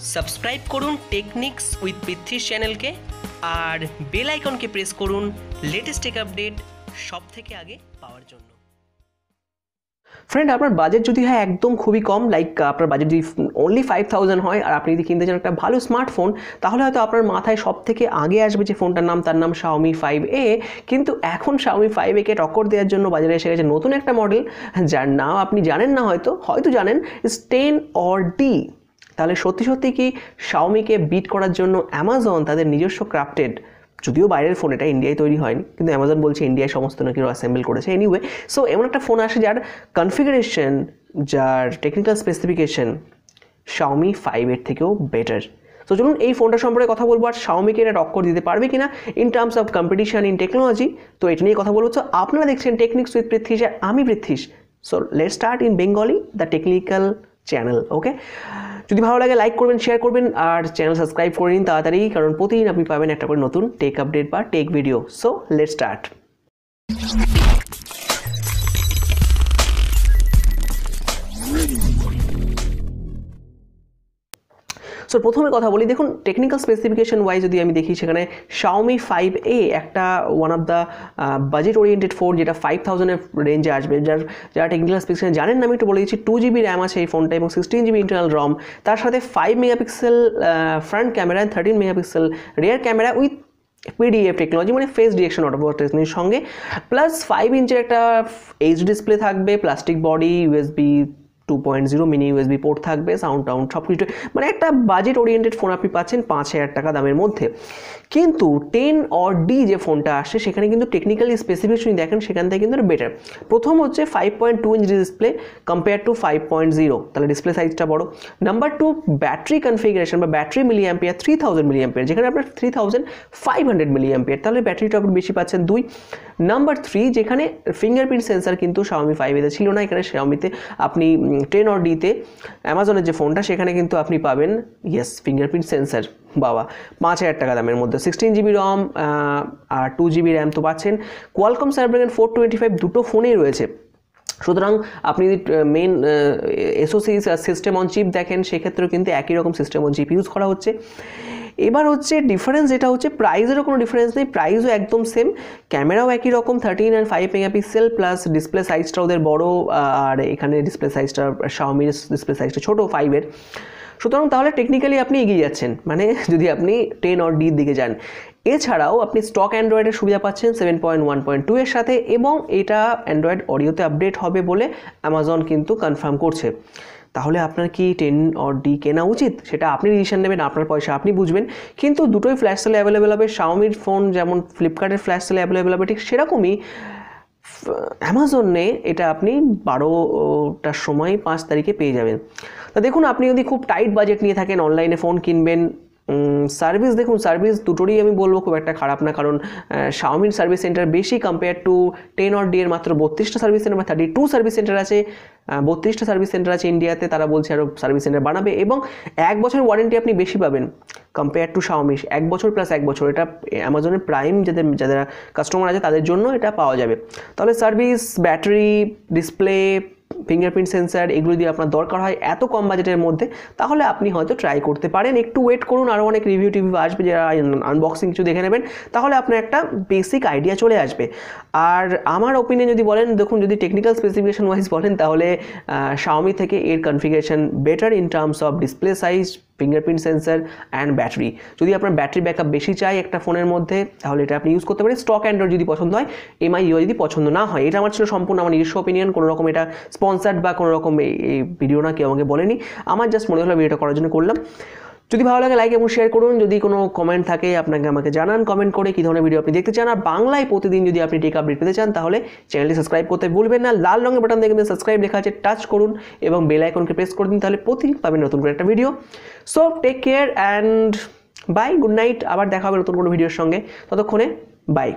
Subscribe করুন techniques with পৃথ্বীর চ্যানেলকে আর bell আইকনকে press করুন লেটেস্ট টেক আপডেট সব থেকে আগে পাওয়ার জন্য। ফ্রেন্ড, আপনার বাজেট যদি হয় একদম খুবই কম, লাইক আপনার বাজেট যদি অনলি 5000 হয় আর আপনি যদি কিনতে চান একটা ভালো স্মার্টফোন, তাহলে হয়তো আপনার মাথায় সব থেকে আগে আসবে যে ফোনটার নাম, তার নাম Xiaomi 5A। কিন্তু এখন Xiaomi 5A কে টক্কর দেওয়ার জন্য বাজারে এসে গেছে নতুন একটা মডেল, যার নাম আপনি জানেন না, হয়তো জানেন, X10 or D। তাহলে সত্যি সত্যি কি Xiaomi-কে বিট করার জন্য অ্যামাজন তাদের নিজস্ব ক্রাফটেড, যদিও বাইরের ফোন, এটা ইন্ডিয়ায় তৈরি হয়নি, কিন্তু অ্যামাজন বলছে ইন্ডিয়ায় সমস্ত নাকি অ্যাসেম্বল করেছে। এনিওয়ে, সো এমন একটা ফোন আসে যার কনফিগারেশন, যার টেকনিক্যাল স্পেসিফিকেশন Xiaomi 5 এর থেকেও বেটার। তো চলুন এই ফোনটা সম্পর্কে কথা বলবো, আর Xiaomi-কে এটা টক্কর দিতে পারবে কিনা in terms of competition in technology. তো এটা নিয়ে কথা বলবো। তো আপনারা দেখছেন টেকনিক্স উইথ পৃথ্বীশ, আমি Prithwish. So let's start in Bengali, the technical channel. Okay, যদি ভালো লাগে লাইক করবেন, শেয়ার করবেন আর চ্যানেল সাবস্ক্রাইব করে নিন তাড়াতাড়ি, কারণ প্রতিদিন আপনি পাবেন একটা করে নতুন টেক আপডেট বা take video. So let's start. So প্রথমে কথা বলি, দেখুন টেকনিক্যাল স্পেসিফিকেশন ওয়াইজ যদি আমি দেখি, সেখানে Xiaomi 5A একটা one of the budget oriented phone, যেটা 5000-এর রেঞ্জে আসবে। যারা টেকনিক্যাল স্পেসিফিকেশন জানেন না, আমি একটু বলে দিচ্ছি। 2GB র্যাম আছে এই ফোনটা এবং 16GB ইন্টারনাল রম, তার সাথে 5 megapixel front camera and 13 megapixel rear camera with PDF technology, মানে ফেস ডিটেকশন অটোফোকাস টেকনোলজির সঙ্গে, প্লাস 5 ইঞ্চের একটা এইচ ডিসপ্লে থাকবে, plastic body, USB 2.0 mini USB port থাকবে, সাউন্ড সব কিছু, মানে একটা বাজেট ওরিয়েন্টেড ফোন আপনি পাচ্ছেন 5000 টাকা দামের মধ্যে। কিন্তু 10 or D যে ফোনটা আসে, সেখানে কিন্তু টেকনিক্যালি স্পেসিফিকেশন দেখেন, সেখান থেকে কিন্তু বেটার। প্রথম হচ্ছে 5.2 ইঞ্চ ডিসপ্লে কম্পেয়ার টু 5.0, তাহলে ডিসপ্লে সাইজটা বড়। নাম্বার 2, ব্যাটারি কনফিগারেশন বা battery milliampere 3000 milliampere, যেখানে আপনার 3500 মিলি অ্যাম্পিয়ার, তাহলে ব্যাটারিটা আপনি বেশি পাচ্ছেন 2। নাম্বার 3, যেখানে ফিঙ্গারপ্রিন্ট সেন্সার কিন্তু Xiaomi 5A ছিল না, এখানে Xiaomi-তে আপনি 10 or D-তে অ্যামাজনের যে ফোনটা, সেখানে কিন্তু আপনি পাবেন ফিঙ্গারপ্রিন্ট সেন্সার, বাবা 5000 টাকা দামের মধ্যে। 16GB রম আর 2GB র্যাম তো পাচ্ছেন। কোয়ালকম স্ন্যাপড্রাগন 425 দুটো ফোনেই রয়েছে। সুতরাং আপনি যদি main SoC system on chip দেখেন, সেক্ষেত্রেও কিন্তু একই রকম সিস্টেম অন চিপ ইউজ করা হচ্ছে। এবার হচ্ছে ডিফারেন্স, যেটা হচ্ছে প্রাইসেরও কোনো ডিফারেন্স নেই, প্রাইসও একদম সেম, ক্যামেরাও একই রকম 13 and 5 মেগাপিক্সেল, প্লাস ডিসপ্লে সাইজটা ওদের বড়, আর এখানে ডিসপ্লে সাইজটা Xiaomi ডিসপ্লে সাইজটা ছোটো 5-এর। সুতরাং তাহলে টেকনিক্যালি আপনি এগিয়ে যাচ্ছেন, মানে যদি আপনি 10 or D দিকে যান। এছাড়াও আপনি স্টক অ্যান্ড্রয়েডের সুবিধা পাচ্ছেন 7.1.2 এর সাথে, এবং এটা অ্যান্ড্রয়েড অডিওতে আপডেট হবে বলে অ্যামাজন কিন্তু কনফার্ম করছে। তাহলে আপনার কি 10 or D কেনা উচিত, সেটা আপনি ডিসিশন নেবেন, আপনার পয়সা আপনি বুঝবেন। কিন্তু দুটোই ফ্ল্যাশ সেলে অ্যাভেলেবেল হবে। Xiaomi-র ফোন যেমন ফ্লিপকার্টের ফ্ল্যাশ সেলে অ্যাভেলেবেল হবে, ঠিক সেরকমই অ্যামাজনে এটা আপনি 12টার সময় 5 তারিখে পেয়ে যাবেন। তা দেখুন, আপনি যদি খুব টাইট বাজেট নিয়ে থাকেন, অনলাইনে ফোন কিনবেন, সার্ভিস দেখুন, সার্ভিস দুটোরই আমি বলবো খুব একটা খারাপ না, কারণ Xiaomi-র সার্ভিস সেন্টার বেশি কম্পেয়ার টু 10 or D এর মাত্র 32টা সার্ভিস সেন্টার বা 32 সার্ভিস সেন্টার আছে, 32টা সার্ভিস সেন্টার আছে ইন্ডিয়াতে, তারা বলছে আরও সার্ভিস সেন্টার বানাবে, এবং 1 বছর ওয়ারেন্টি আপনি বেশি পাবেন কম্পেয়ার টু Xiaomi। 1 বছর প্লাস 1 বছর, এটা অ্যামাজনের প্রাইম যাদের কাস্টমার আছে তাদের জন্য এটা পাওয়া যাবে। তাহলে service, battery, display, fingerprint sensor, এগুলো যদি আপনার দরকার হয় এত কম বাজেটের মধ্যে, তাহলে আপনি হয়তো ট্রাই করতে পারেন। একটু ওয়েট করুন, আরও অনেক রিভিউ আসবে, যারা আনবক্সিং কিছু দেখে নেবেন, তাহলে আপনার একটা বেসিক আইডিয়া চলে আসবে। আর আমার ওপিনিয়ন যদি বলেন, দেখুন, যদি টেকনিক্যাল স্পেসিফিকেশন ওয়াইজ বলেন, তাহলে Xiaomi থেকে এর configuration better in terms of display size, fingerprint sensor and battery. যদি আপনার ব্যাটারি ব্যাকআপ বেশি চাই একটা ফোনের মধ্যে, তাহলে এটা আপনি ইউজ করতে পারেন। স্টক অ্যান্ড্রয়েড যদি পছন্দ হয়, MI যদি পছন্দ না হয়, এটা আমার ছিল সম্পূর্ণ আমার নিজস্ব ওপিনিয়ন, কোনো রকম এটা স্পন্সার্ড বা কোনো রকম এই ভিডিও না, কেউ আমাকে বলেনি, আমার জাস্ট মনে হলো ভিডিওটা করার জন্য করলাম। যদি ভালো লাগে লাইক এবং শেয়ার করুন, যদি কোনো কমেন্ট থাকে আমাকে জানান কমেন্ট করে কী ধরনের ভিডিও আপনি দেখতে চান। আর বাংলায় প্রতিদিন যদি আপনি টেক আপডেট পেতে চান, তাহলে চ্যানেলটি সাবস্ক্রাইব করতে ভুলবেন না। লাল রঙের বাটন দেখবেন সাবস্ক্রাইব লেখা আছে, টাচ করুন এবং বেল আইকনকে প্রেস করে দিন, তাহলে প্রতিদিন পাবেন নতুন করে একটা video. So take care and bye, good night, আবার দেখা হবে নতুন কোনো ভিডিওর সঙ্গে, ততক্ষণে বাই।